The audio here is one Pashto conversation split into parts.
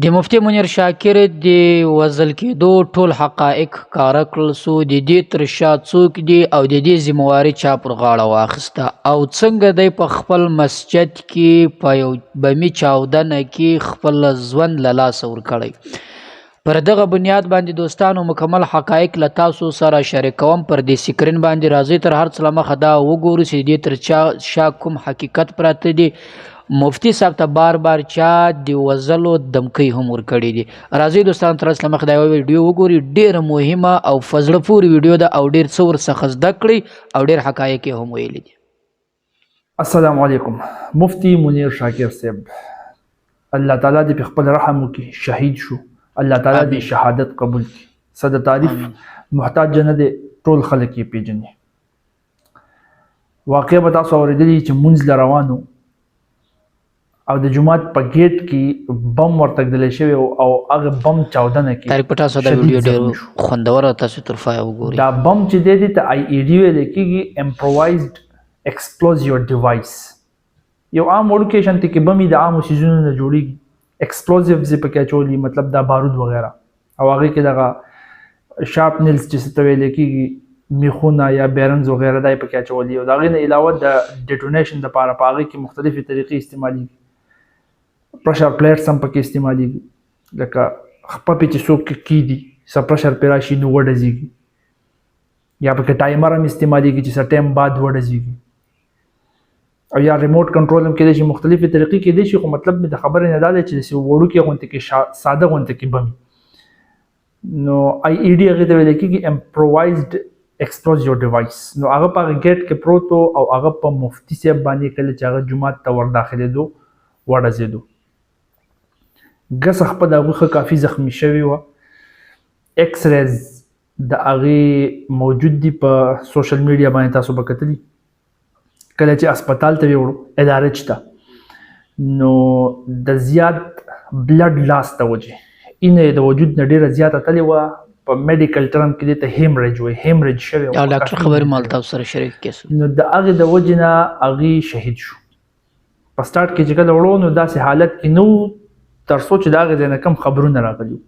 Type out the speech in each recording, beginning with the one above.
د مفتي منیر شاکر د وزل کېدو ټول حقایق ښکاره کړل سو. د دې تر شا څوک دي او د دې ذمواري چا پر غاړه واخیسته او څنګه دی په خپل مسجد کې په یو بمي چاودنه کې خپل ژوند له لاسه ورکړی. پر دغه بنیاد باندې دوستانو مکمل حقایق له تاسو سره شریکوم. پر دې سکرین باندې راځي تر هر څه له مخه دا وګورو چې دې تر شا کوم حقیقت پراته دي. مفتی صاحب ته بار بار چا د وزلو دمکۍ هم ورکړي دي. راځي دوستان تر اوسه مخ دا ویډیو وګوري. ډیره مهمه او فزړه پورې ویډیو ده او ډیر څه ورڅخه زده کړئ او ډیر حقایق هم ویلي دي. السلام علیکم. مفتی منیر شاکر صاحب الله تعالی دې په خپل رحم وکړي، شهید شو. الله تعالی دې شهادت قبول کړي. صد تعریف محتاج نه دي، ټول خلک یې پیژني. واقع به تاسو اورېدلي چې مونځ روانو او د جمعات په گیټ کې بم ورتګدل شوی او هغه بم چاودنه کې تاریخ پټا سره ویډیو ډیر خوندور تاسو طرفه وګورئ. دا بم چې دی ته آی ای ډی ویل کېږي، امپرووایزډ ایکسپلوزیو ډیوایس. یو عام لوکیشن ته کې بمي د عامو سيزونو نه جوړیږي، ایکسپلوزیوز په کې چولي، مطلب دا بارود وغیرہ، او هغه کې دغه شارپ نیلز چې څه ویل کېږي، میخونه یا بیرنز وغیرہ دای په کې چولي. او دا غي نه علاوه د ډیټونیشن د لپاره په هغه کې مختلفي طریقې استعمالي، پرشر پلیټس هم پکې استعمالي، لکه خپه چې څوک کی دي س پرشر پیراشي نو وډزيږي، یا پکې ټایمر هم استعمالي چې س ټایم بعد وډزيږي، او یا ریموټ کنټرول هم کېدای شي. مختلفي طریقې کېدای شي، خو مطلب د خبرې نه دا دی چې وړو کې غونته کې ساده غونته کې بمي. نو آی ای ډی هغه ته ویل کېږي امپرووایزډ ایکسپلوزیو ډیوایس. نو هغه په گیټ کې پروتو او هغه په مفتی صاحب باندې کله چې هغه جمعه ته ور داخلېدو وډزېدو. ګس خپل هغه کافي زخمی شوی و. ایکس ریز د هغه موجود دي په سوشل میډیا باندې، تاسو به کتلی. کله چې هسپتال ته وړو اداره چته، نو د زیات بلډ لاس ته وجه اینه د وجود نه ډیره زیاته تللی و. په میډیکل ټرم کې د هیمریج وي، هیمریج شوی او ډاکټر خبر مال تاسو سره شریک کیسه. نو د هغه د وجه نه هغه شهید شو. په سٹارټ کې چې کله وړو نو داسې حالت کې نو تر څو چې دا غږ نه کم خبرونه راغلي،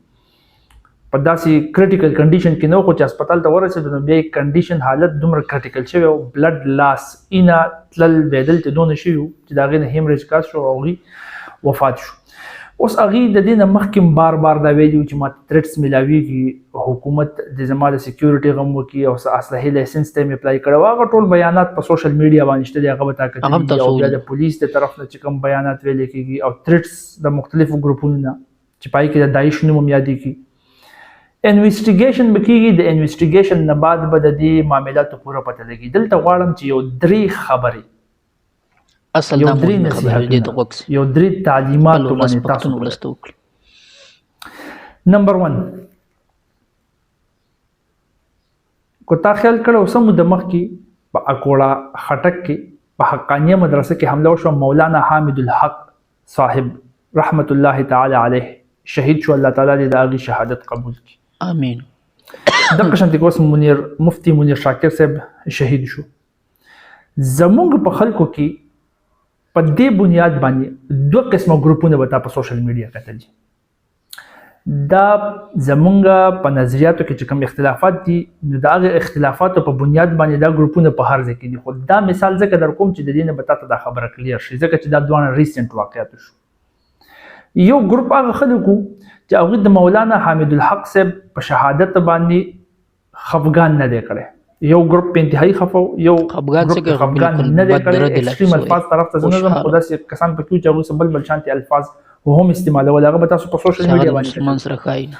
په داسې کریټیکل کنډیشن کې نو خو چې هسپتال ته ورسېدو نو بیا کنډیشن حالت دومره کریټیکل شوی او بلډ لاس اینا تلل بدل ته دونه شي چې دا غږ نه هیمریج کاس شو او وفات شو. اوس هغه د دې نه مخکې بار بار دا ویلي چې ما تریټس ملاویږي، حکومت د زما د سکیورټي غم وکي او اسلحه لایسنس ته می اپلای کړو. هغه ټول بیانات په سوشل میډیا باندې شته، هغه به تاکي او د پولیس ته طرف نه چې کوم بیانات ویل کېږي او تریټس د مختلفو ګروپونو نه چې پای کې د داعش نوم یادې کی. انویسټیګیشن بکیږي، د انویسټیګیشن نه بعد به د دې معاملاتو پوره پته لګي. دلته غواړم چې یو درې خبرې، اصل دا مهمه خبره دې ته وکس یو درې تعلیمات باندې تاسو ولستو. نمبر 1، کو تا خیال کړو سم د مخ کې په اکوړه خټک کې په حقانیه مدرسه کې حمله وشو. مولانا حامد الحق صاحب رحمت الله تعالی علیه شهید شو. الله تعالی دې د هغه شهادت قبول کړي، امين. دغه شانتي کوس مفتی منیر شاکر صاحب شهید شو. زمونږ په خلکو کې په دې بنیاد باندې دوه قسمه ګروپونه وتا په سوشل میډیا کتل. دا زمونږ په نظریاتو کې چې کوم اختلافات دي، نو دا هغه اختلافاتو په بنیاد باندې دا ګروپونه په هر ځای کې دي. خو دا مثال ځکه در کوم چې د دې نه به تاسو دا خبره کلیر شي، ځکه چې دا دوه ریسنت واقعیت شو. یو ګروپ هغه خلکو چې هغه د مولانا حامد الحق صاحب په شهادت باندې خفګان نه دی کړی. یو ګروپ په انتهایی خفو، یو خفګان نه دی کړی. ایکستریم الفاظ طرف ته زنه خو داسې کسان په کې چې هغه بل بل شانتي الفاظ هم استعمالول، هغه به تاسو په سوشل میډیا باندې سره خاين.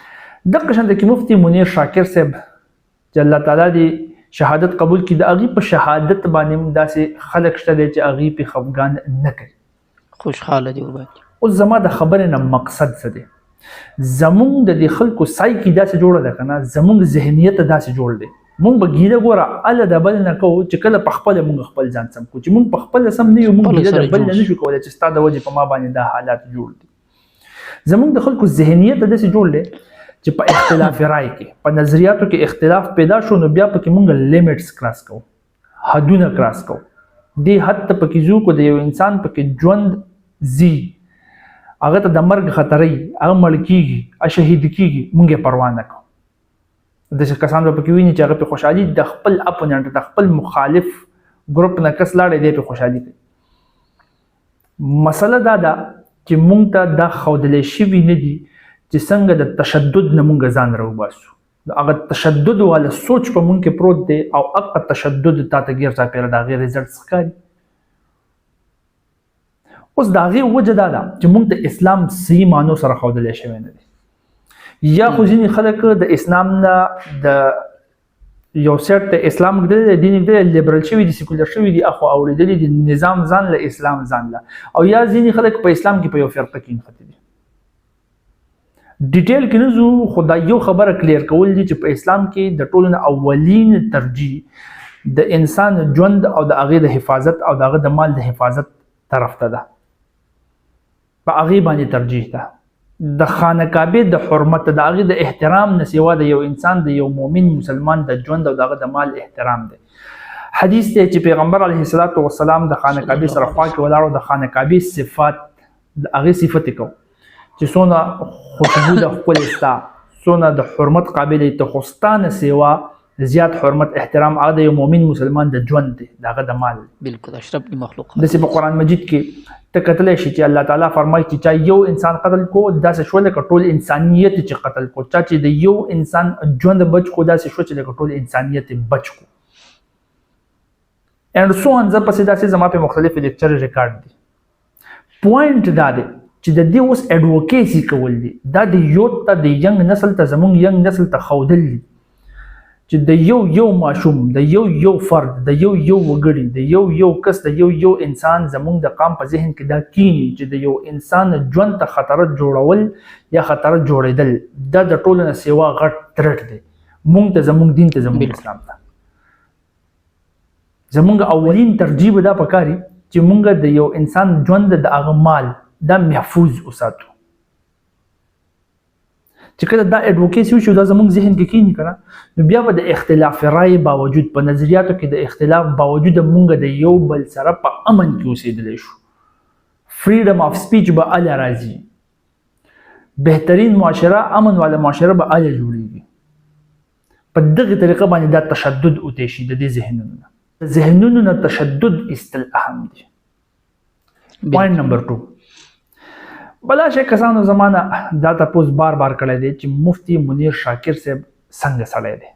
دغه شانته کې مفتی منیر شاکر صاحب چې الله تعالی دې شهادت قبول کړي، د هغه په شهادت باندې داسې خلک شته چې هغه په خفګان نه کوي، خوشحاله دي ورباندې. او زما د خبرې نه مقصد څه دی؟ زمونږ د دې خلکو سایکی داسې جوړه ده کنه، زمونږ ذهنیت داسې جوړ دی. مونږ به ګیله ګوره اله د بل نه کوو چې کله په خپل مونږ خپل ځان سم کو، چې مونږ په خپل سم نه یو، مونږ ګیله د بل نه نشو کولای چې ستاسو د وجه په ما باندې دا حالات جوړ دي. زمونږ د خلکو ذهنیت داسې جوړ دی چې په اختلاف رائے کې، په نظریاتو کې اختلاف پیدا شو، نو بیا پکې مونږ لیمټس کراس کوو، حدونه کراس کوو. دې حد ته پکې ځو کو د یو انسان پکې ژوند زی هغه ته د مرګ خطرې هغه مړ کیږي شهید کیږي مونږ یې پروا نه کوو. داسې کسان به پکې ویني چې هغه په خوشحالي د خپل اپوننټ د خپل مخالف ګروپ نه کس لاړی دی په خوشحالي کوي. مسله دا ده چې مونږ ته دا ښودلی شوي نه دي چې څنګه د تشدد نه مونږ ځان راوباسو. هغه تشدد والا سوچ په مونږ کې پروت دی او هغه تشدد تا ته ګیر چاپېره د هغې رزلټس ښکاري. اوس د هغې وجه دا ده چې مونږ ته اسلام صحیح معنو سره ښودلی شوی نه دی. یا خو ځینې خلک د اسلام نه د یو سیټ ته اسلام ګدلی دی دین ګدلی لیبرل شوي دي سیکولر شوي دي اخوا اورېدلي دي نظام ځان له اسلام ځان له او یا ځینې خلک په اسلام کې په یو فرقه کې نښتي دي. ډیټیل کې نه ځو خو دا یو خبره کلیر کول دي چې په اسلام کې د ټولو نه اولین ترجیح د انسان ژوند او د هغې د حفاظت او د هغه د مال د حفاظت طرف ته ده. په هغې باندې ترجیح ده. د خانه کعبې د حرمت د هغې د احترام نه سوا د یو انسان د یو مؤمن مسلمان د ژوند او د هغه د مال احترام دی. حدیث دی چې پیغمبر علیه الصلاة والسلام د خانه کعبې سره خوا کې ولاړ او د خانه کعبې صفات د هغې صفت یې کوو چې څونه خوشبو د ښکلې ستا څونه د حرمت قابل ته خو ستا نه سوا زیات حرمت احترام هغه د یو مؤمن مسلمان د ژوند دی د هغه د مال. بالکل اشرف مخلوق داسې په قرآن مجید کې ته کتلی شي چې الله تعالی فرمایي چې چا یو انسان قتل کو داسې شو لکه ټول انسانیت چې قتل کو. چا چې د یو انسان ژوند بچ کو داسې شو چې لکه ټول انسانیت بچ کو. اینډ سو ان زه پسې داسې زما په مختلف لیکچر ریکارډ دي. پوینټ دا دی چې د دې اوس اډوکیسي کول دي دا د یوت ته د ینګ نسل ته زمونږ ینګ نسل ته ښودل دي چې د یو ماشوم د یو فرد د یو وګړي د یو کس د یو انسان زمونږ د قام په ذهن کې دا کینی چې د یو انسان ژوند ته خطر جوړول یا خطر جوړېدل دا د ټولو نه سوا غټ ترټ دی. مونږ ته زمونږ دین ته زمونږ اسلام ته زمونږ اولین ترجیح به دا پکاري چې مونږ د یو انسان ژوند د هغه مال دا محفوظ وساتو. چې کله دا اډوکیسي وشو دا زموږ ذهن کې کینی کنه نو بیا به د اختلاف رائے باوجود په نظریاتو کې د اختلاف باوجود مونږ د یو بل سره په امن کې اوسېدلی شو. فریډم اف سپیچ به اله راځي. بهترین معاشره امن والا معاشره به اله جوړیږي. په دغه طریقه باندې دا تشدد اوتېشي د دې ذهنونو نه تشدد استل اهم دي. پوینټ نمبر 2 بلا شي کسانو زمانہ دا تاسو بار کړی دی چې مفتی منیر شاکر صاحب څنګه سړی دی.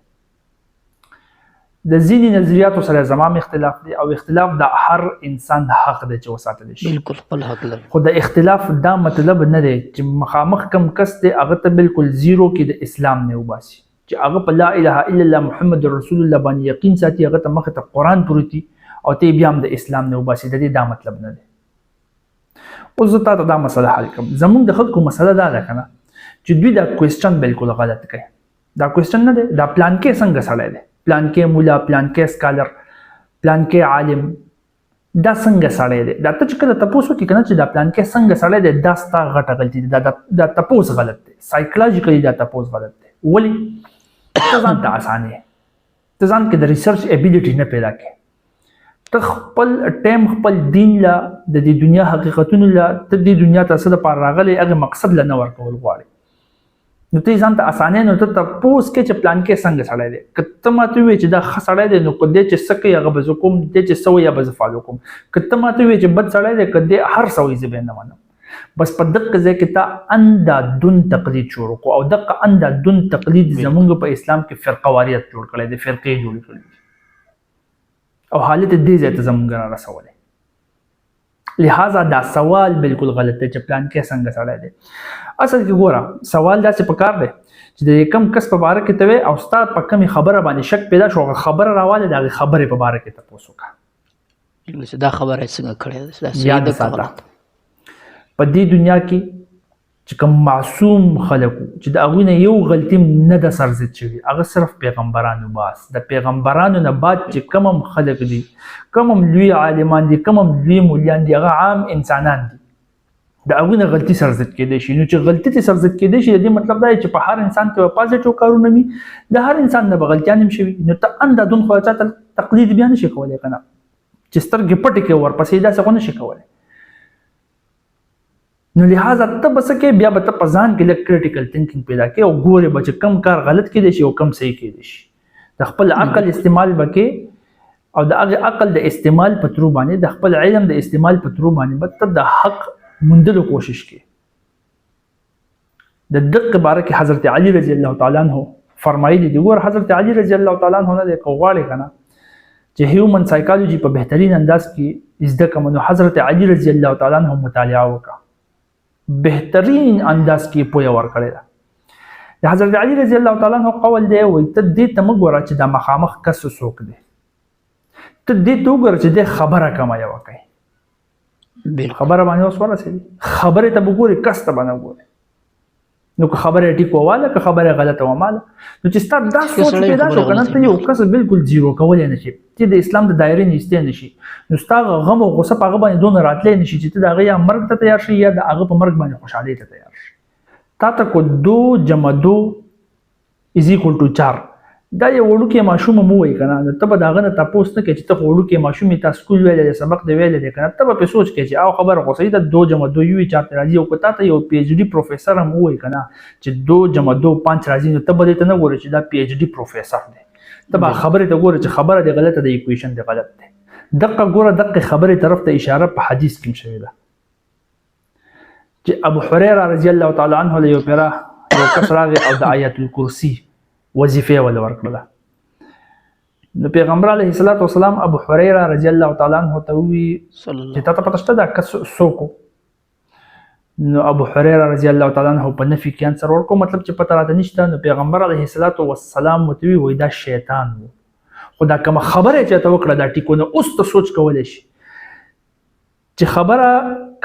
د ځینې نظریاتو سره زمام اختلاف دی او اختلاف د هر انسان حق دی چې وساتل شي. بالکل خپل حق لري. خو د اختلاف دا مطلب نه دی چې مخامخ کم کس دی هغه ته بالکل زیرو کې د اسلام نه وباسي چې هغه په لا اله الا الله محمد رسول الله باندې یقین ساتي هغه ته مخ ته قرآن پروتي او ته بیا هم د اسلام نه وباسي. د دې دا مطلب نه دی. اوس زه تاسو دا مسله حل کوم. زمونږ د خلکو مسله دا ده کنه چې دوی دا کوېسچن بالکل غلط کوي. دا کوېسچن نه دی دا پلان کې څنګه سړی دی پلان کې مولا پلان کې سکالر پلان کې عالم دا څنګه سړی دی. دا ته چې کله تپوس وکړي کنه چې دا پلان کې څنګه سړی دی دا ستا غټه غلطي دی. دا تپوس غلط دی. سایکولوژیکلی دا تپوس غلط دی. ولې ته ځان ته اسانه ته ځان کې د ریسرچ ابیلیټي نه پیدا کوي. ته خپل ټایم خپل دین لا د دې دنیا حقیقتونو لا ته دې دنیا ته څه لپاره راغلی هغه مقصد لا نه ورکول غواړي. نو ته ځان ته اسانه نو ته تپوس کې چې پلان کې څنګه سړی دی. که ته ماته وایې چې دا ښه سړی دی نو که دی چې څه کوي هغه به زه کوم دی چې څه وایي هغه به زه فالو کوم. که ته ماته وایې چې بد سړی دی که دی هر څه وایي زه به یې نه منم. بس په دغه ځای کې ته اندادون تقلید شروع کړو او دغه اندادون تقلید زمونږ په اسلام کې فرقه واریت جوړ کړی دی. فرقې جوړې کړې دي او حالت دې ځای ته زمونږ را رسولی. لہذا دا سوال بالکل غلط دی چې پلان کې څنګه سړی دی. اصل کې ګوره سوال داسې پکار دی چې د کم کس په باره کې ته وې او ستا په کمې خبره باندې شک پیدا شو هغه خبره راواله د هغې خبرې په باره کې تپوس وکړه. دا خبره یې څنګه کړې ده. یاد ساته په دې دنیا کې چې کوم معصوم خلک چې د هغوی نه یو غلطي نه ده سرزد شوي هغه صرف پیغمبرانو باس. د پیغمبرانو نه بعد چې کوم هم خلک دي کوم هم لوی عالمان دي کوم هم لوی مولیان دي هغه عام انسانان دي. د هغوی نه غلطي سرزد کېدی شي. نو چې غلطي ته سرزد کېدی شي د دې مطلب دا چې په هر انسان کې به پازیټیو کارونه وي د هر انسان نه به غلطیان هم شوي. نو ته اندادون خو چا تقلید بیا نه شي کولی که نه چې سترګې پټې کړې ورپسې داسې خو نه شي کولی. نو لہٰذا ته بس کې بیا به ته په ځان کې لږ کریټیکل تھینکینګ پیدا کې او ګورې به چې کم کار غلط کېدی شي او کم صحیح کېدی شي د خپل عقل استعمال به کې او د هغه عقل د استعمال په ترو باندې د خپل علم د استعمال په ترو باندې به ته د حق موندلو کوشش کې د دقه باره کې حضرت علي رضی الله تعالی عنہ فرمایلی دی ګور حضرت علي رضی الله تعالی عنہ نه د کوغاړي کنه چې هیومن سایکالوجي په بهترین انداز کې زده کوم نو حضرت علي رضی الله تعالی عنہ مطالعه وکړه بهترین انداز کې پوهه ورکړه د حضرت علي رضی الله تعالی عنہ قول دی وای ته دې ته مګوره چې د مخامخ کس څوک دی ته دې ته وګوره چې د خبره کما یو کوي خبره باندې اوس ورسېږي خبره ته وګوري کس ته باندې وګوري نو که خبره ټیکو واله که خبره غلطه وماله نو چې ستاسو دا سوچ پیدا شو کنه ته یو کس بالکل زیرو کولای نشي چې د اسلام د دایره نه ایستې نشي نو ستاسو غم او غصه په هغه باندې دون راتلې نشي چې ته د هغه یا مرګ ته تیار شي یا د هغه په مرګ باندې خوشاله ته تیار شي تا ته کو 2 + 2 = 4 دا یو وړوکی ماشوم مو وای کنه ته به داغه نه تاسو نه کې چې ته وړوکی ماشوم ته سکول ویل سبق دی ویل دی کنه ته به سوچ کې چې او خبر خو صحیح ده 2 + 2 = 4 راځي او کته ته یو پی ایچ ډی پروفیسور هم وای کنه چې 2 + 2 = 5 راځي نو ته به ته نه ګورې چې دا پی ایچ ډی پروفیسور دی ته به خبره ته ګورې چې خبره دی غلطه دی ایکویشن دی غلط دی دقه ګوره دقه خبره طرف ته اشاره په حدیث کې شوی ده چې ابو هريره رضی الله تعالی عنہ له یو پیرا یو کس راغی او د آیت الکرسی وظیفه ول ورکړه نو پیغمبر علیه الصلاۃ والسلام ابو هريره رضی الله تعالی عنہ ته وی چې تا ته پته شته دا کس سوکو نو ابو هريره رضی الله تعالی عنہ په نفي کې انصر ورکو مطلب چې پته راته نشته نو پیغمبر علیه الصلاۃ والسلام متوي وای دا شیطان وو خدا کوم خبره چې ته وکړه دا ټیکو نو اوس ته سوچ کولای شي چې خبره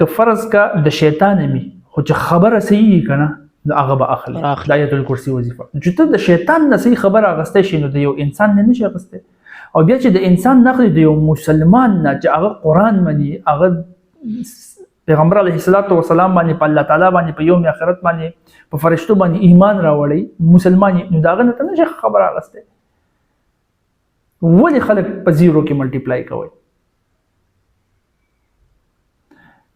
ک فرض کا د شیطان می خو چې خبره صحیح کنه نو هغه به اخلي د آیت الکرسی وظیفه چې ته د شیطان نه صحیح خبره اغسته شي نو د یو انسان نه نشي اغسته او بیا چې د انسان نقل د یو مسلمان نه چې هغه قران مني هغه پیغمبر علیه الصلاۃ والسلام باندې په الله تعالی باندې په یوم آخرت باندې په فرشتو باندې ایمان راوړي مسلمان نو داغه نه نشي خبره اغسته ولی خلک په زیرو کې ملټیپلای کوي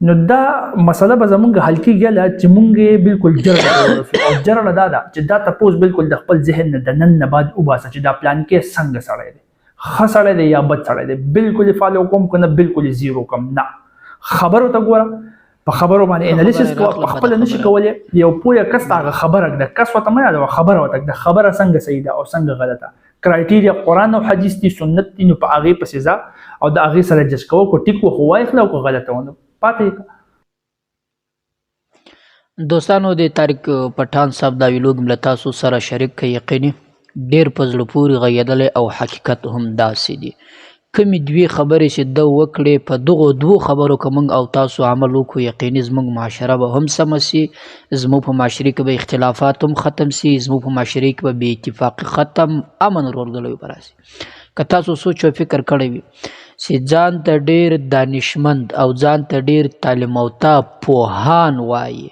نو دا مسله به زمونږ حل کېږي چې مونږ بالکل جرړه او جرړه دا ده چې دا تاسو بالکل د خپل ذهن نه د نن نه بعد وباسه چې دا پلان کې څنګه سړی دی ښه سړی دی یا بد سړی دی بالکل فالو کوم کنه بالکل زیرو کم نه خبرو ته ګوره په خبرو باندې انالیسس کوه په خپل نشي کولای یو پوهه کس هغه خبره ده کس وته مې دا خبره وته د خبره څنګه صحیح ده او څنګه غلطه کرایټیریا قران او حدیث دي سنت دي نو په هغه پسې ځه او د هغه سره جج کوه کو ټیک وو وای خلا او غلطه ونه دوستانو د طارق پټان صاحب دا ویلوګ ملتاسو سره شریک کړي یقیني ډیر پزړه پوری غیدل او حقیقت هم داسې دي کمی دوی خبرې چې د وکړې په دغه دوه خبرو کوم او تاسو عمل وکړو یقیني زموږ معاشره به هم سمسي زموږ په معاشري کې به اختلافات هم ختم سي زموږ په معاشري کې به بې اتفاقي ختم امن ورغلوي براسي که تاسو سوچ او فکر کړی وي چې ځان ته ډیر دانشمند او ځان ته ډیر تعلیم او پوهان وایي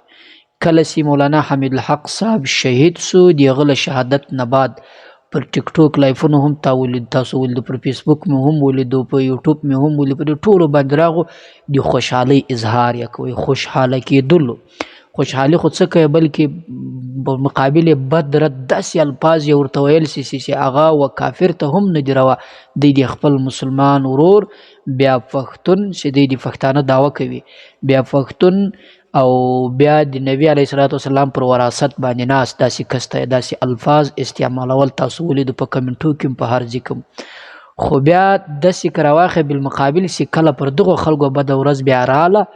کله چې مولانا حمید الحق صاحب شهید سو دیغه له شهادت نه بعد پر ټیک ټاک لایفونو هم تاسو ولید پر فیسبوک مې هم ولید په یوټیوب مې هم ولید په ټولو باندې راغو د خوشحالي اظهار یا کوي خوشحاله کېدلو خوشحالي خو څه کوي بلکې په مقابل بد رد داسې الفاظ یې ورته ویل چې هغه و کافر ته هم نه دي روا د خپل مسلمان ورور بیا پښتون چې د پښتانه دعوه کوي بیا پښتون او بیا د نبی علیه الصلاۃ والسلام پر وراثت باندې ناس داسې کسته داسې الفاظ استعمالول تاسو ولید په کمنټو کې په هر ځکم خو بیا داسې کراواخه بالمقابل چې کله پر دغه خلکو بد ورځ بیا رااله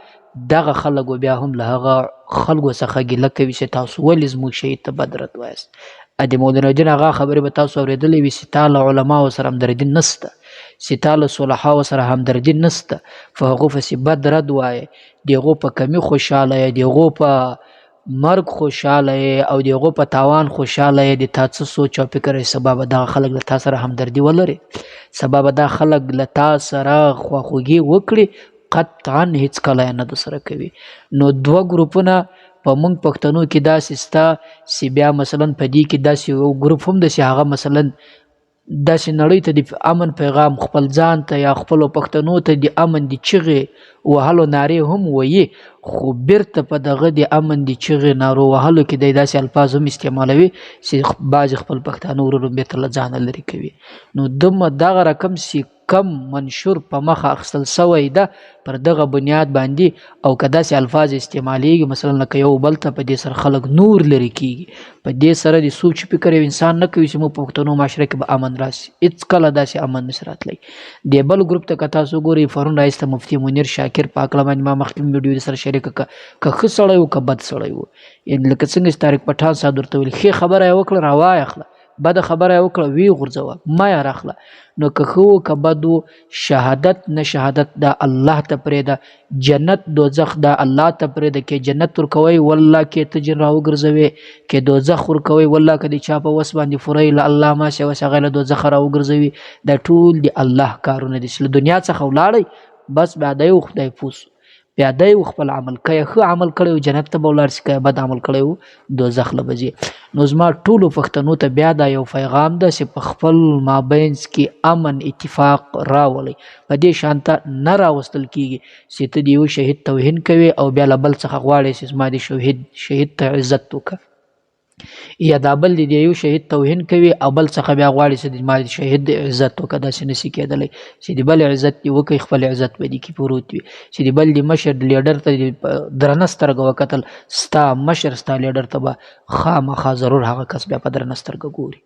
دغه خلکو بیا هم له هغه خلکو څخه ګیله کوي چې تاسو ولې زموږ شهید ته بد رد وایست د مولانا جان هغه خبرې به تاسو اورېدلې وي چې تا له علماو سره همدردي نسته چې تا له صلحاو سره همدردي نسته په هغو پسې بد رد وایې د هغو په کمي خوشحاله یې د هغو په مرګ خوشحاله یې او د هغو په تاوان خوشحاله یې د تا څه سوچ او فکر یې سبا به دغه خلک له تا سره همدردي ولري سبا به دا خلک له تا سره خواخوږي وکړي قطعا هیڅ کله یې نه درسره کوي نو دوه ګروپونه په موږ پښتنو کې داسې سته چې بیا مثلا په دې کې داسې یو ګروپ هم ده چې هغه مثلا داسې نړۍ ته د امن پیغام خپل ځان ته یا خپلو پښتنو ته د امن د چغې وهلو نارې هم ویي، خو بیرته په دغه د امن د چغې نارو وهلو کې دی داسې الفاظ هم استعمالوي چې بعضې خپل پښتانه ورونو بیرته له ځانه لرې کوي. نو دغه رقم چې کم منشور په مخه اخیستل سوی ده پر دغه بنیاد باندې، او که داسې الفاظ استعمالیږي مثلا لکه یو بل ته، په دې سره خلک نور لرې کیږي، په دې سره د سوچ فکر یو انسان نه کوي چې موږ په پښتنو معاشره کې به امن راشي. هېڅ کله داسې امن نشي راتلی. د بل ګروپ ته که تاسو ګورئ، پرون راایسته مفتي منیر شاکر په هکله باندې ما مخکې ویډیو سره شریکه کړه، که ښه سړی و که بد سړی و، یعنې لکه څنګه چې طارق پټان صاحب درته ویل ښې خبره یې وکړه راوایې اخله، بده خبره یې وکړه ویې غورځوه مه یې راخله. نو که ښه و که بد و، شهادت نه شهادت دا الله ته پرېږده، جنت دوزخ دا الله ته پرېږده. کې جنت ورکوئ والله کې ته جن راوګرځوې، کې دوزخ ورکوئ والله که د چا په وس باندې فوری له الله ماسې وس هغه له دوزخه راوګرځوي. دا ټول د الله کارونه دي چې له دنیا څخه ولاړئ بس بیا دی و خدای پوه سو، بیا دی و خپل عمل که یې ښه عمل کړی و جنت ته به ولاړ شي، که یې بد عمل کړی و دوزخ له به ځي. نو زما ټولو پښتنو ته بیا دا یو پیغام ده چې په خپل مابینځ کې امن اتفاق راولئ. په دې شانته نه راوستل کېږي چې ته د یو شهید توهین کوې او بیا له بل څخه غواړې چې زما د شهید ته عزت وکړه، یا دا بل د یو شهید توهین کوي او بل څخه بیا غواړي چې د ما د شهید عزت وکړه. داسې نشي کېدلی چې د بل عزت دې وکړي، خپل عزت به دې کې پروت وي. چې د بل د مشر د لیډر ته درنه سترګه وکتل، ستا مشر ستا لیډر ته به خامخا ضرور هغه کس بیا په درنه سترګه ګوري.